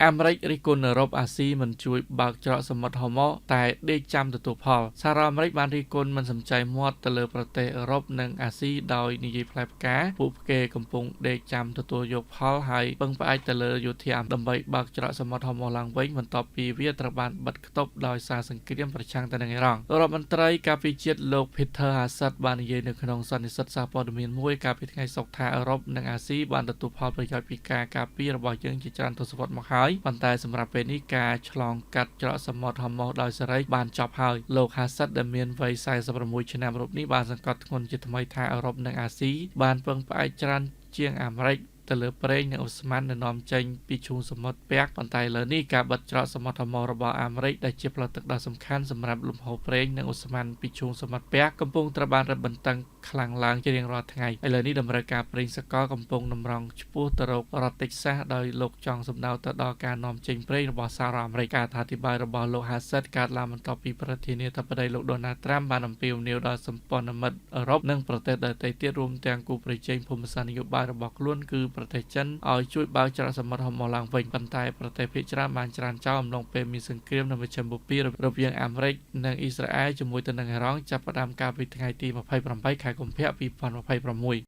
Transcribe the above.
អាមេរិករិះគន់អឺរ៉ុបអាស៊ីមិនជួយបើកច្រកសមុទ្រហូម៉ូតែដេកចាំទទួលផលសហរដ្ឋអាមេរិកបានរិះគន់មិនសំចៃមាត់ទៅលើប្រទេសអឺរ៉ុបនិងអាស៊ីដោយនិយាយផ្លែផ្កាពួកគេកំពុងដេកចាំទទួលយកផលហើយពឹងផ្អែកទៅលើយោធាដើម្បីបើកច្រកសមុទ្រហូម៉ូឡើងវិញបន្ទាប់ពីវាត្រូវបានបិទគប់ដោយសារសង្គ្រាមប្រឆាំងទៅនឹងអ៊ីរ៉ង់រដ្ឋមន្ត្រីការពារជាតិលោក Peter Hassett បាននិយាយនៅក្នុងសន្និសីទសារព័ត៌មានមួយកាលពីថ្ងៃសុក្រថាអឺរ៉ុបនិងអាស៊ីបានទទួលផលប្រយោជន៍ពីការការពាររបស់យើងជាច្រើនទសវត្សរ៍មកហើយប៉ុន្តែសម្រាប់ពេលនេះការឆ្លងកាត់ច្រកសមុទ្រហូម៉ូដោយសេរីបានចប់ហើយលោក Hassett ដែលមានវ័យ46ឆ្នាំរូបនេះបានសង្កត់ធ្ងន់ជាថ្មីថាអឺរ៉ុបនិងអាស៊ីបានពឹងផ្អែកច្រើនជាងអាមេរិកទៅលើប្រេងនិងអូស្មန်ដែលនាំចេញពីឈូងសមុទ្រពាក់ប៉ុន្តែលើនេះការបិទច្រកសមុទ្រហូម៉ូរបស់អាមេរិកដែលជាផ្លូវទឹកដ៏សំខាន់សម្រាប់លំហូរប្រេងនិងអូស្មန်ពីឈូងសមុទ្រពាក់កំពុងត្រូវបានរឹតបន្តឹងខ្លាំងឡើងជារៀងរាល់ថ្ងៃឥឡូវនេះតម្រូវការប្រេងសកលកំពុងតម្រង់ឆ្ពោះទៅរករដ្ឋតិចសាសដោយលោកចង់សម្ដៅទៅដល់ការនាំចេញប្រេងរបស់សហរដ្ឋអាមេរិកការអធិប្បាយរបស់លោក Hassett កើតឡើងបន្ទាប់ពីប្រធានាធិបតីលោក Donald Trump បានអំពាវនាវដល់សម្ព័ន្ធមិត្តអឺរ៉ុបនិងប្រទេសដទៃទៀតរួមទាំងគូប្រជែងភូមិសាស្ត្រនយោបាយរបស់ខ្លួនគឺប្រទេសចិនឲ្យជួយបើកច្រកសមុទ្រហូម៉ូឡើងវិញប៉ុន្តែប្រទេសភាគច្រើនបានច្រានចោលអំឡុងពេលមានសង្គ្រាមនៅមជ្ឈិមបូព៌ារវាងអាមេរិកនិងអ៊ីស្រាអែលជាមួយទៅនឹងអ៊ីរ៉ង់ចាប់ផ្ដើមកាលពីថ្ងៃទី28ខែកុម្ភៈ2026